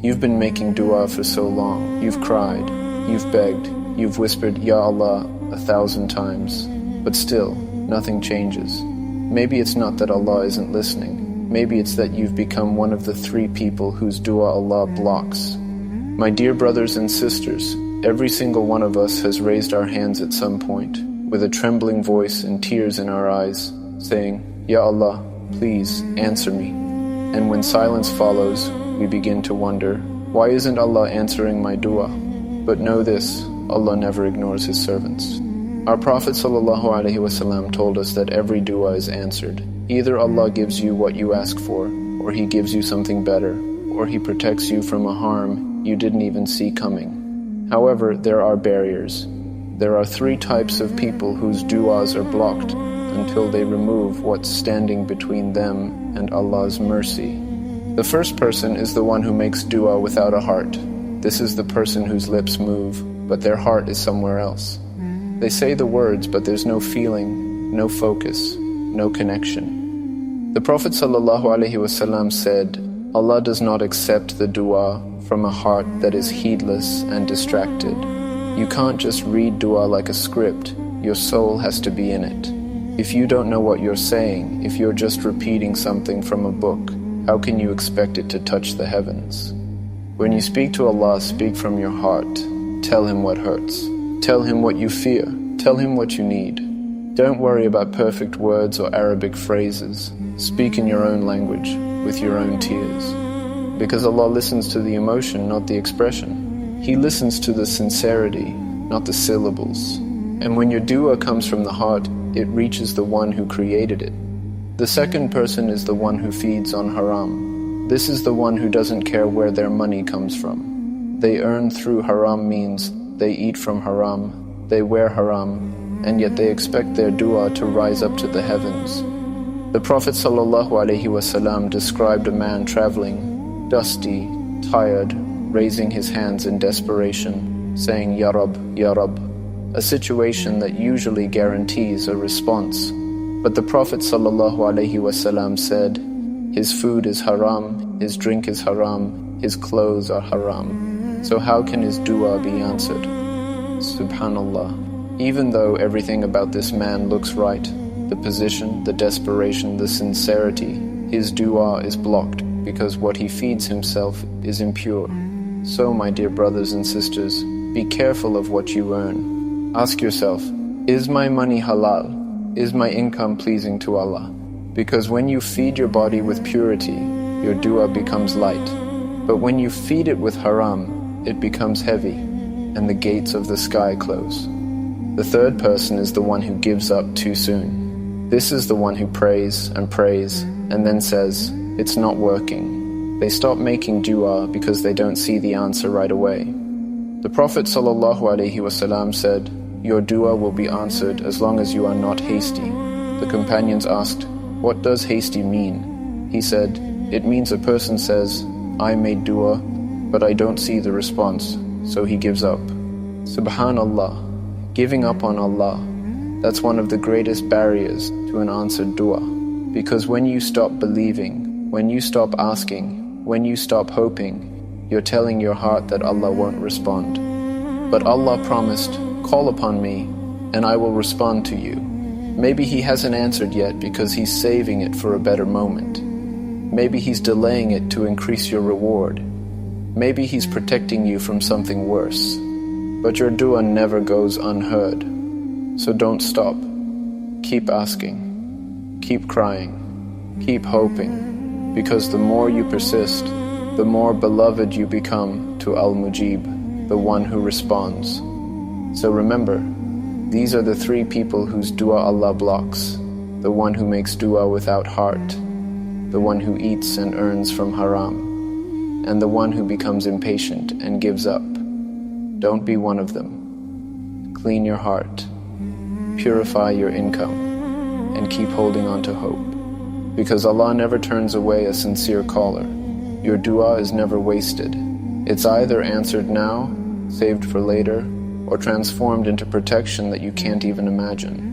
You've been making dua for so long. You've cried, you've begged, you've whispered, Ya Allah, 1,000 times. But still, nothing changes. Maybe it's not that Allah isn't listening. Maybe it's that you've become one of the 3 people whose dua Allah blocks. My dear brothers and sisters, every single one of us has raised our hands at some point, with a trembling voice and tears in our eyes, saying, Ya Allah, please answer me. And when silence follows, we begin to wonder, why isn't Allah answering my dua? But know this, Allah never ignores His servants. Our Prophet ﷺ told us that every dua is answered. Either Allah gives you what you ask for, or He gives you something better, or He protects you from a harm you didn't even see coming. However, there are barriers. There are 3 types of people whose duas are blocked until they remove what's standing between them and Allah's mercy. The first person is the one who makes dua without a heart. This is the person whose lips move, but their heart is somewhere else. They say the words, but there's no feeling, no focus, no connection. The Prophet ﷺ said, Allah does not accept the dua from a heart that is heedless and distracted. You can't just read dua like a script, your soul has to be in it. If you don't know what you're saying, if you're just repeating something from a book, how can you expect it to touch the heavens? When you speak to Allah, speak from your heart. Tell Him what hurts. Tell Him what you fear. Tell Him what you need. Don't worry about perfect words or Arabic phrases. Speak in your own language, with your own tears. Because Allah listens to the emotion, not the expression. He listens to the sincerity, not the syllables. And when your dua comes from the heart, it reaches the one who created it. The second person is the one who feeds on haram. This is the one who doesn't care where their money comes from. They earn through haram means, they eat from haram, they wear haram, and yet they expect their dua to rise up to the heavens. The Prophet ﷺ described a man traveling, dusty, tired, raising his hands in desperation, saying, Ya Rab, Ya Rab, a situation that usually guarantees a response. But the Prophet ﷺ said, his food is haram, his drink is haram, his clothes are haram. So how can his dua be answered? Subhanallah. Even though everything about this man looks right, the position, the desperation, the sincerity, his dua is blocked because what he feeds himself is impure. So, my dear brothers and sisters, be careful of what you earn. Ask yourself, is my money halal? Is my income pleasing to Allah? Because when you feed your body with purity, your dua becomes light. But when you feed it with haram, it becomes heavy, and the gates of the sky close. The third person is the one who gives up too soon. This is the one who prays, and then says, it's not working. They stop making dua because they don't see the answer right away. The Prophet ﷺ said, your dua will be answered as long as you are not hasty. The companions asked, what does hasty mean? He said, it means a person says, I made dua, but I don't see the response, so he gives up. Subhanallah, giving up on Allah, that's one of the greatest barriers to an answered dua. Because when you stop believing, when you stop asking, when you stop hoping, you're telling your heart that Allah won't respond. But Allah promised, call upon me, and I will respond to you. Maybe He hasn't answered yet because He's saving it for a better moment. Maybe He's delaying it to increase your reward. Maybe He's protecting you from something worse. But your dua never goes unheard. So don't stop. Keep asking. Keep crying. Keep hoping. Because the more you persist, the more beloved you become to Al-Mujib, the one who responds. So remember, these are the 3 people whose dua Allah blocks. The one who makes dua without heart, the one who eats and earns from haram, and the one who becomes impatient and gives up. Don't be one of them. Clean your heart, purify your income, and keep holding on to hope. Because Allah never turns away a sincere caller. Your dua is never wasted. It's either answered now, saved for later, or transformed into protection that you can't even imagine.